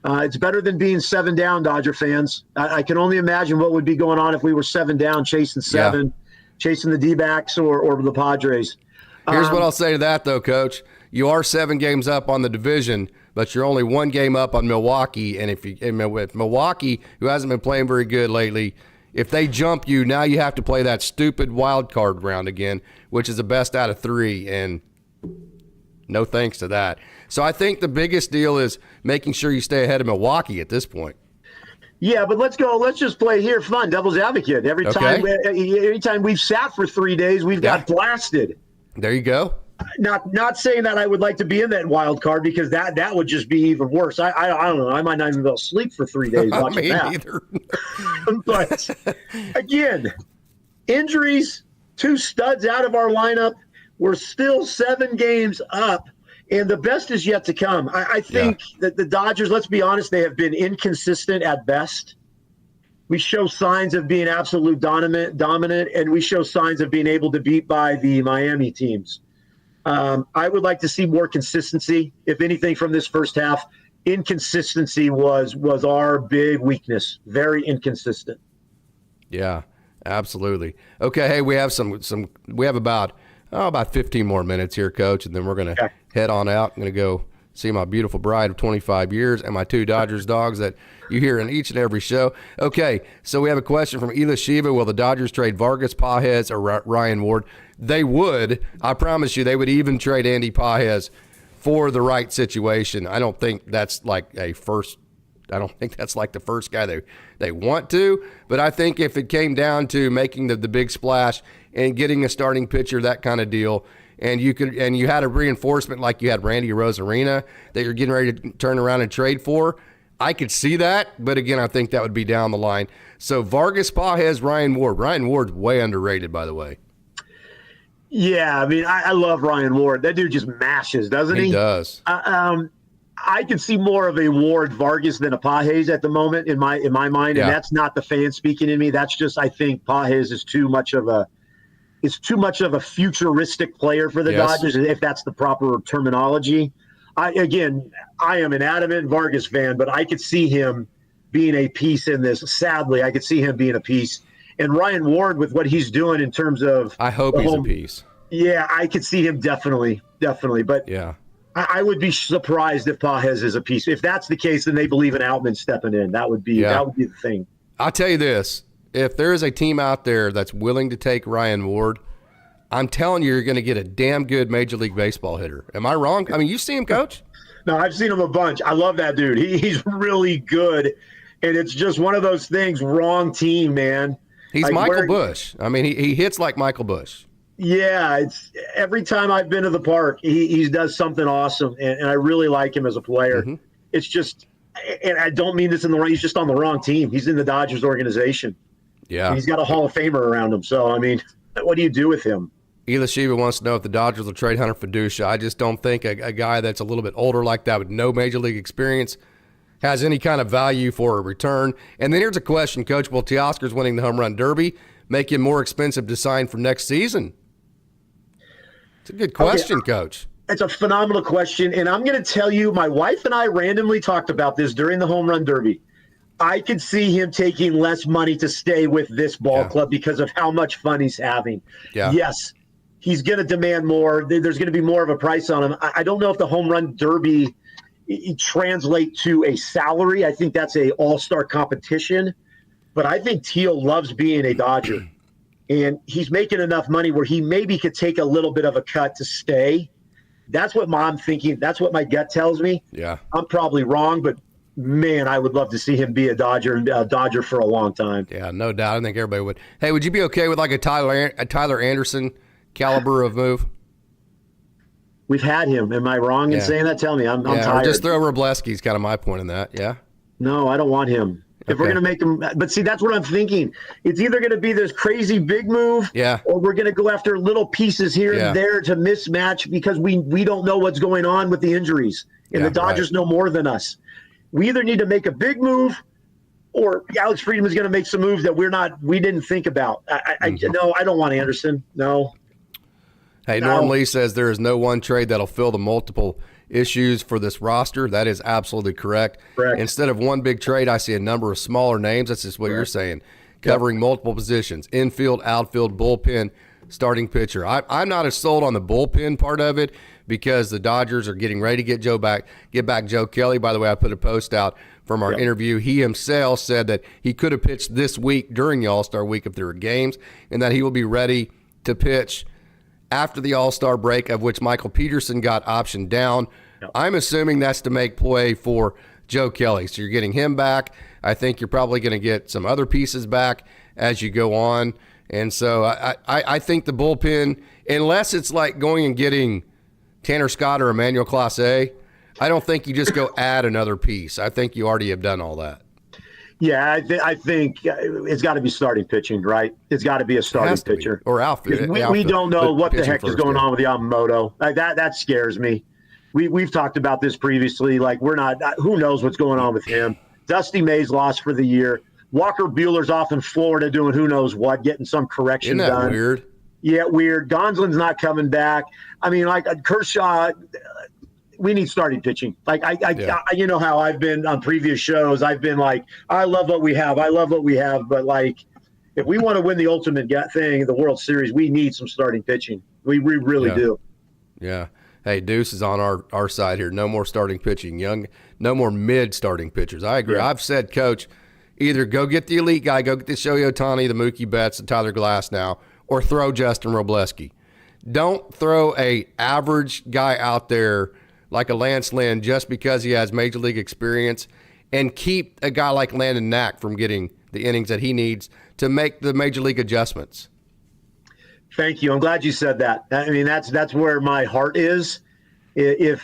It's better than being 7 down, Dodger fans. I can only imagine what would be going on if we were 7 down, chasing 7, chasing the D-backs or the Padres. Here's what I'll say to that, though, Coach. You are 7 games up on the division, but you're only 1 game up on Milwaukee. And if Milwaukee, who hasn't been playing very good lately, if they jump you, now you have to play that stupid wild card round again, which is the best out of 3, and no thanks to that. So I think the biggest deal is making sure you stay ahead of Milwaukee at this point. Yeah, but let's go. Let's just play here fun, devil's advocate. Every time we've sat for 3 days, we've got blasted. There you go. Not saying that I would like to be in that wild card because that would just be even worse. I don't know. I might not even be able to sleep for 3 days watching that. Either. But again, injuries, 2 studs out of our lineup. We're still 7 games up, and the best is yet to come. I think that the Dodgers, let's be honest, they have been inconsistent at best. We show signs of being absolute dominant, and we show signs of being able to beat by the Miami teams. I would like to see more consistency, if anything, from this first half. inconsistency was our big weakness. Very inconsistent. Yeah, absolutely. Okay, hey, we have we have about 15 more minutes here, Coach, and then we're going to head on out. I'm going to go see my beautiful bride of 25 years and my 2 Dodgers dogs that you hear in each and every show. Okay, so we have a question from Ela Shiva. Will the Dodgers trade Vargas Pages or Ryan Ward? They would. I promise you, they would even trade Andy Pages for the right situation. I don't think that's like the first guy they want to, but I think if it came down to making the big splash and getting a starting pitcher, that kind of deal, and you had a reinforcement like you had Randy Rosarina that you're getting ready to turn around and trade for, I could see that, but again, I think that would be down the line. So Vargas Pages, Ryan Ward. Ryan Ward's way underrated, by the way. Yeah, I mean, I love Ryan Ward. That dude just mashes, doesn't he? He does. I can see more of a Ward Vargas than a Pages at the moment in my mind, and that's not the fan speaking in me. That's just, I think Pages is too much of a futuristic player for the Dodgers, if that's the proper terminology. I am an adamant Vargas fan, but I could see him being a piece in this. Sadly, I could see him being a piece. And Ryan Ward, with what he's doing in terms of, I hope he's a piece. Yeah, I could see him definitely. But yeah, I would be surprised if Pages is a piece. If that's the case, then they believe in Outman stepping in. That would be the thing. I'll tell you this: if there is a team out there that's willing to take Ryan Ward, I'm telling you, you're going to get a damn good Major League Baseball hitter. Am I wrong? I mean, you see him, Coach? No, I've seen him a bunch. I love that dude. He's really good, and it's just one of those things. Wrong team, man. He's like Michael Bush. I mean, he hits like Michael Bush. Yeah, it's every time I've been to the park, he does something awesome, and I really like him as a player. Mm-hmm. It's just, and I don't mean this in the wrong. He's just on the wrong team. He's in the Dodgers organization. Yeah, and he's got a Hall of Famer around him. So I mean, what do you do with him? Ela Shiva wants to know if the Dodgers will trade Hunter Fiducia. I just don't think a guy that's a little bit older like that with no Major League experience has any kind of value for a return. And then here's a question, Coach. Will Teoscar's winning the Home Run Derby make him more expensive to sign for next season? It's a good question, Coach. It's a phenomenal question. And I'm going to tell you, my wife and I randomly talked about this during the Home Run Derby. I could see him taking less money to stay with this ball club because of how much fun he's having. Yeah. Yes, he's going to demand more. There's going to be more of a price on him. I don't know if the Home Run Derby translate to a salary. I think that's a all-star competition. But I think Teal loves being a Dodger. And he's making enough money where he maybe could take a little bit of a cut to stay. That's what I'm thinking. That's what my gut tells me. Yeah. I'm probably wrong, but man, I would love to see him be a Dodger for a long time. Yeah, no doubt. I think everybody would. Hey, would you be okay with like a Tyler Anderson caliber of move? We've had him. Am I wrong in saying that? Tell me. I'm tired. Just throw Robleski is kind of my point in that. Yeah. No, I don't want him. If we're going to make him, but see, that's what I'm thinking. It's either going to be this crazy big move, or we're going to go after little pieces here and there to mismatch because we don't know what's going on with the injuries, and the Dodgers know more than us. We either need to make a big move, or Alex Friedman is going to make some moves that we didn't think about. No, I don't want Anderson. No. Hey, Norm Lee says there is no one trade that'll fill the multiple issues for this roster. That is absolutely correct. Instead of one big trade, I see a number of smaller names. That's just what you're saying, covering multiple positions: infield, outfield, bullpen, starting pitcher. I'm not as sold on the bullpen part of it because the Dodgers are getting ready to get back Joe Kelly. By the way, I put a post out from our interview. He himself said that he could have pitched this week during the All-Star week if there were games, and that he will be ready to pitch after the All-Star break, of which Michael Peterson got optioned down. I'm assuming that's to make play for Joe Kelly. So you're getting him back. I think you're probably going to get some other pieces back as you go on. And so I think the bullpen, unless it's like going and getting Tanner Scott or Emmanuel Clase, I don't think you just go add another piece. I think you already have done all that. Yeah, I think it's got to be starting pitching, right? It's got to be a starting pitcher. Or outfield. We don't know what the heck is going on with Yamamoto. That scares me. We've talked about this previously. Like, we're not – who knows what's going on with him. Dusty May's lost for the year. Walker Buehler's off in Florida doing who knows what, getting some correction done. Isn't that weird? Yeah, weird. Gonsolin's not coming back. I mean, like Kershaw we need starting pitching. Like Yeah. you know how I've been on previous shows. I've been like, I love what we have. I love what we have. But like, if we want to win the ultimate thing, the World Series, we need some starting pitching. We really Yeah. do. Yeah. Hey, Deuce is on our side here. No more starting pitching. No more mid starting pitchers. I agree. Yeah. I've said, Coach, either go get the elite guy, go get the Shohei Ohtani, the Mookie Betts, the Tyler Glass now, or throw Justin Robleski. Don't throw a average guy out there like a Lance Lynn just because he has major league experience, and keep a guy like Landon Knack from getting the innings that he needs to make the major league adjustments. Thank you. I'm glad you said that. I mean, that's where my heart is. We've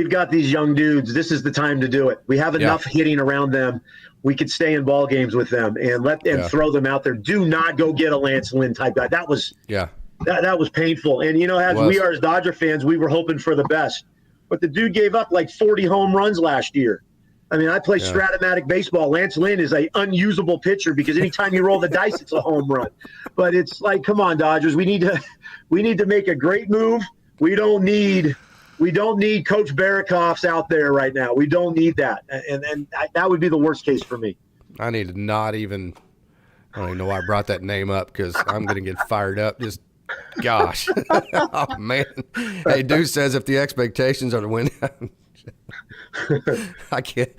got these young dudes. This is the time to do it. We have enough hitting around them. We could stay in ball games with them and throw them out there. Do not go get a Lance Lynn type guy. That was painful. And we are as Dodger fans, we were hoping for the best. But the dude gave up like 40 home runs last year. I mean, I play Stratomatic baseball. Lance Lynn is an unusable pitcher because anytime you roll the dice, it's a home run. But it's like, come on, Dodgers. We need to make a great move. We don't need Coach Barakoffs out there right now. We don't need that, and that would be the worst case for me. I need to I don't even know why I brought that name up, because I'm going to get fired up. Just, gosh. Oh, man. Hey, Deuce says if the expectations are to win. I can't.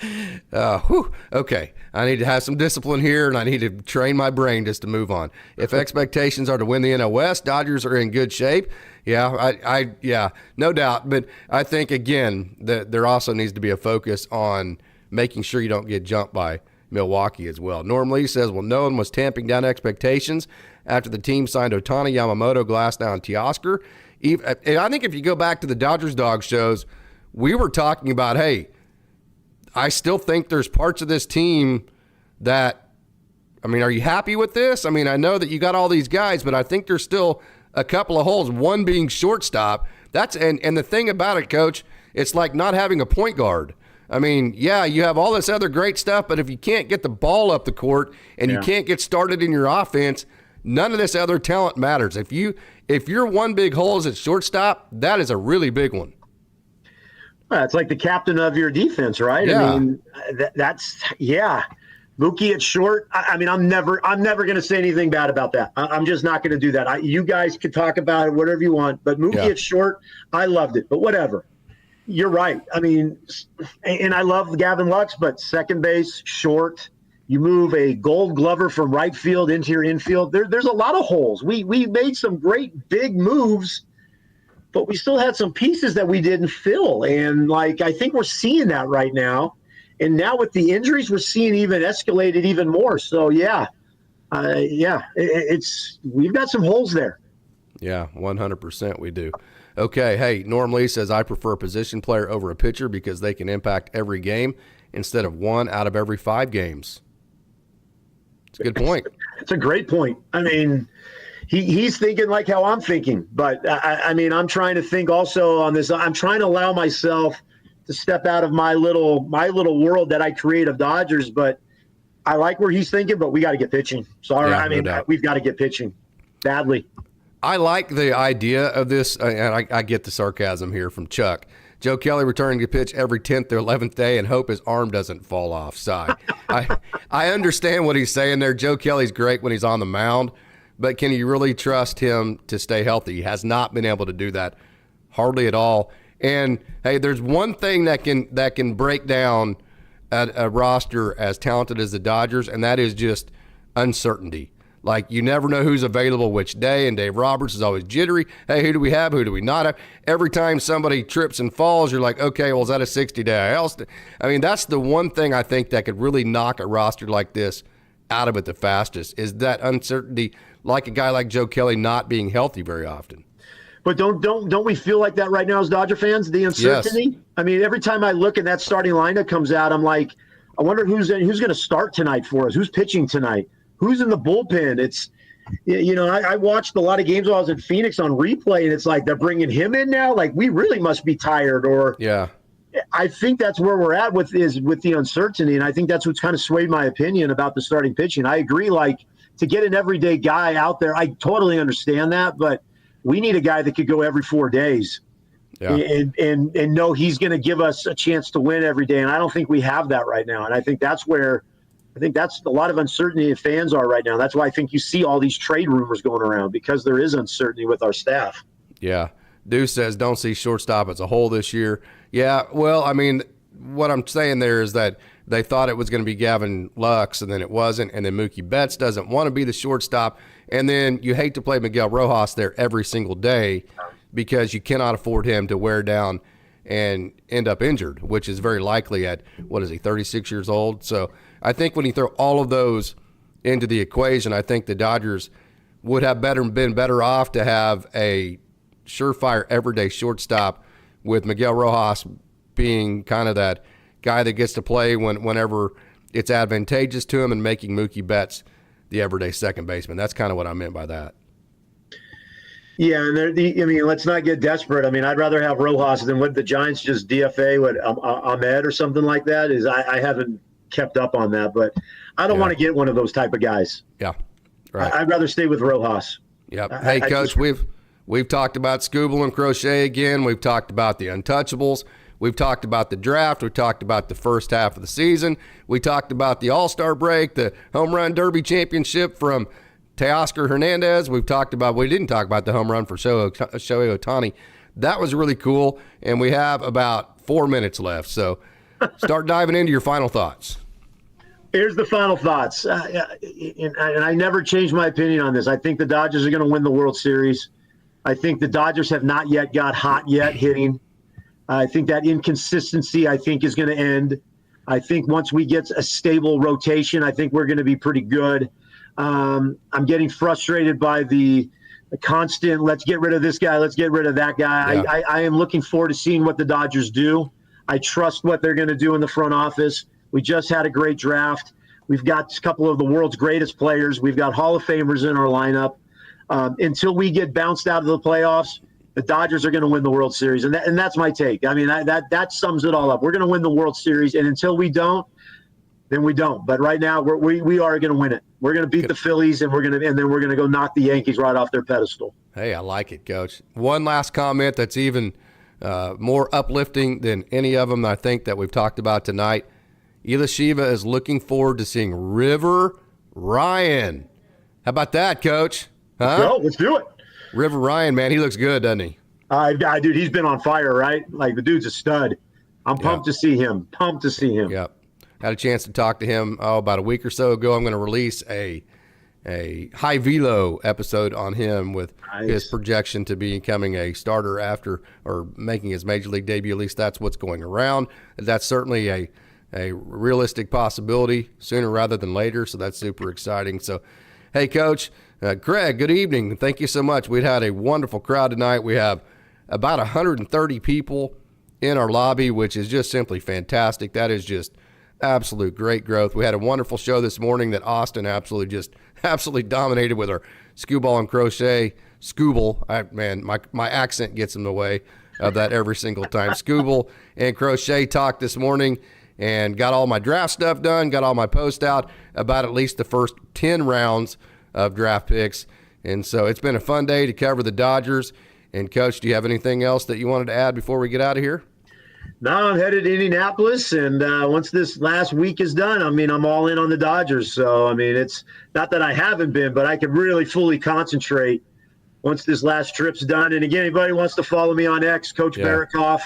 Okay. I need to have some discipline here, and I need to train my brain just to move on. If expectations are to win the NL West, Dodgers are in good shape. Yeah, no doubt. But I think, again, that there also needs to be a focus on making sure you don't get jumped by Milwaukee as well. Normally, he says, well, no one was tamping down expectations after the team signed Ohtani, Yamamoto, Glasnow, and Teoscar. And I think if you go back to the Dodgers Dog shows, we were talking about, hey, I still think there's parts of this team that, I mean, are you happy with this? I mean, I know that you got all these guys, but I think there's still a couple of holes, one being shortstop. And the thing about it, Coach, it's like not having a point guard. I mean, yeah, you have all this other great stuff, but if you can't get the ball up the court and you can't get started in your offense, none of this other talent matters. If your one big hole is at shortstop, that is a really big one. Well, it's like the captain of your defense, right? Yeah. I mean, Mookie at short. I mean, I'm never going to say anything bad about that. I'm just not going to do that. You guys could talk about it, whatever you want, but Mookie at short, I loved it. But whatever. You're right. I mean, and I love Gavin Lux, but second base, short. You move a Gold Glover from right field into your infield. There's a lot of holes. We made some great big moves, but we still had some pieces that we didn't fill. And I think we're seeing that right now. And now with the injuries, we're seeing even escalated even more. So we've got some holes there. Yeah, 100% we do. Okay, hey, Norm Lee says, I prefer a position player over a pitcher because they can impact every game instead of one out of every 5 games. It's a good point. It's a great point. I mean, he's thinking like how I'm thinking, but I mean, I'm trying to think also on this. I'm trying to allow myself to step out of my little world that I create of Dodgers, but I like where he's thinking, but we got to get pitching. Sorry. No we've got to get pitching badly. I like the idea of this, and I get the sarcasm here from Chuck. Joe Kelly returning to pitch every 10th or 11th day and hope his arm doesn't fall off. Sigh. I understand what he's saying there. Joe Kelly's great when he's on the mound, but can you really trust him to stay healthy? He has not been able to do that hardly at all. And, hey, there's one thing that can break down a roster as talented as the Dodgers, and that is just uncertainty. Like, you never know who's available which day, and Dave Roberts is always jittery. Hey, who do we have? Who do we not have? Every time somebody trips and falls, you're like, okay, well, is that a 60-day IL? I mean, that's the one thing I think that could really knock a roster like this out of it the fastest, is that uncertainty, like a guy like Joe Kelly not being healtty very often. But don't we feel like that right now as Dodger fans, the uncertainty? Yes. I mean, every time I look and that starting lineup comes out, I'm like, I wonder who's going to start tonight for us? Who's pitching tonight? Who's in the bullpen? It's, I watched a lot of games while I was in Phoenix on replay, and it's like they're bringing him in now. Like, we really must be tired. Or I think that's where we're at with the uncertainty, and I think that's what's kind of swayed my opinion about the starting pitching. I agree, like, to get an everyday guy out there, I totally understand that, but we need a guy that could go every 4 days. Yeah. and know he's going to give us a chance to win every day. And I don't think we have that right now. And I think that's a lot of uncertainty fans are right now. That's why I think you see all these trade rumors going around, because there is uncertainty with our staff. Yeah. Deuce says, don't see shortstop as a whole this year. Yeah, well, I mean, what I'm saying there is that they thought it was going to be Gavin Lux, and then it wasn't, and then Mookie Betts doesn't want to be the shortstop, and then you hate to play Miguel Rojas there every single day because you cannot afford him to wear down and end up injured, which is very likely at, 36 years old? So I think when you throw all of those into the equation, I think the Dodgers would have been better off to have a surefire everyday shortstop with Miguel Rojas being kind of that guy that gets to play whenever it's advantageous to him, and making Mookie Betts the everyday second baseman. That's kind of what I meant by that. Yeah, and let's not get desperate. I mean, I'd rather have Rojas than what the Giants just DFA with Ahmed or something like that. I haven't kept up on that, but I don't want to get one of those type of guys. Yeah, right. I'd rather stay with Rojas. Yep. Hey, Coach, we've talked about Scooble and Crochet again. We've talked about the Untouchables. We've talked about the draft. We've talked about the first half of the season. We talked about the All-Star break, the Home Run Derby Championship from Teoscar Hernandez. We didn't talk about the home run for Shohei Ohtani. That was really cool, and we have about 4 minutes left. So start diving into your final thoughts. Here's the final thoughts. And I never changed my opinion on this. I think the Dodgers are going to win the World Series. I think the Dodgers have not yet got hot yet hitting. I think that inconsistency, is going to end. I think once we get a stable rotation, I think we're going to be pretty good. I'm getting frustrated by the constant, let's get rid of this guy, let's get rid of that guy. Yeah. I am looking forward to seeing what the Dodgers do. I trust what they're going to do in the front office. We just had a great draft. We've got a couple of the world's greatest players. We've got Hall of Famers in our lineup. Until we get bounced out of the playoffs, the Dodgers are going to win the World Series. And that's my take. I mean, that sums it all up. We're going to win the World Series. And until we don't, then we don't. But right now, we are going to win it. We're going to beat the Phillies, and then we're going to go knock the Yankees right off their pedestal. Hey, I like it, Coach. One last comment that's even more uplifting than any of them I think that we've talked about tonight. Ela Shiva is looking forward to seeing River Ryan. How about that, Coach? Huh? Let's do it. River Ryan, man, he looks good, doesn't he? Dude, he's been on fire, right? Like, the dude's a stud. I'm pumped to see him. Yep. Had a chance to talk to him about a week or so ago. I'm going to release a high velo episode on him with his projection to becoming a starter after, or making his major league debut. At least that's what's going around. That's certainly a realistic possibility sooner rather than later. So that's super exciting. So, hey, Coach, Greg, good evening. Thank you so much. We had a wonderful crowd tonight. We have about 130 people in our lobby, which is just simply fantastic. That is just absolute great growth. We had a wonderful show this morning that Austin absolutely dominated with our Scooble and Crochet. Scooble, my accent gets in the way of that every single time. Scooble and Crochet talked this morning and got all my draft stuff done, got all my posts out about at least the first 10 rounds of draft picks. And so it's been a fun day to cover the Dodgers. And, Coach, do you have anything else that you wanted to add before we get out of here? No, I'm headed to Indianapolis, and once this last week is done, I'm all in on the Dodgers. So, it's not that I haven't been, but I can really fully concentrate once this last trip's done. And, again, anybody wants to follow me on X, Coach Barikoff,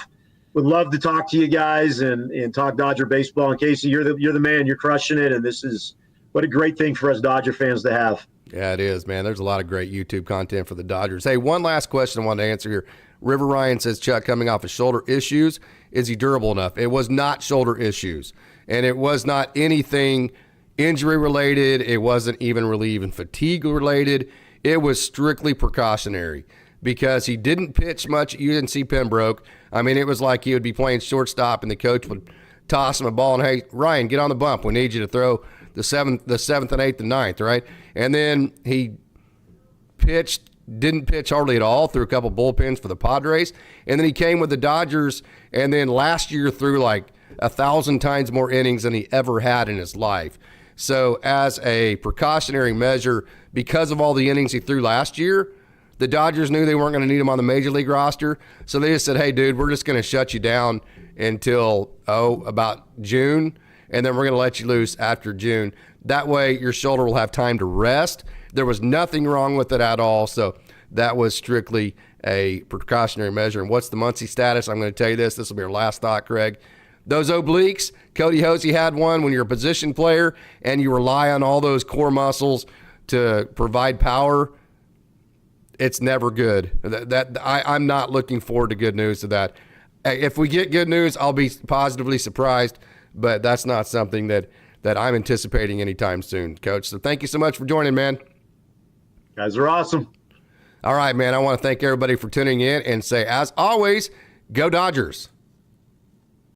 would love to talk to you guys and talk Dodger baseball. And, Casey, you're the man. You're crushing it, and this is what a great thing for us Dodger fans to have. Yeah, it is, man. There's a lot of great YouTube content for the Dodgers. Hey, one last question I wanted to answer here. River Ryan says, Chuck, coming off of shoulder issues, is he durable enough? It was not shoulder issues, and it was not anything injury-related. It wasn't even really even fatigue-related. It was strictly precautionary because he didn't pitch much at UNC Pembroke. It was like he would be playing shortstop, and the coach would toss him a ball and, hey, Ryan, get on the bump. We need you to throw the seventh and eighth and ninth, right? And then he didn't pitch hardly at all, threw a couple bullpens for the Padres. And then he came with the Dodgers, and then last year threw like 1,000 times more innings than he ever had in his life. So as a precautionary measure, because of all the innings he threw last year, The Dodgers knew they weren't going to need him on the major league roster, so they just said, hey, dude, we're just going to shut you down until, about June, and then we're going to let you loose after June. That way your shoulder will have time to rest. There was nothing wrong with it at all, so that was strictly a precautionary measure. And what's the Muncy status? I'm going to tell you this. This will be our last thought, Craig. Those obliques, Cody Hosey had one when you're a position player and you rely on all those core muscles to provide power. It's never good. I'm not looking forward to good news to that. If we get good news, I'll be positively surprised, but that's not something that I'm anticipating anytime soon, Coach. So thank you so much for joining, man. Guys are awesome. All right, man. I want to thank everybody for tuning in and say, as always, go Dodgers.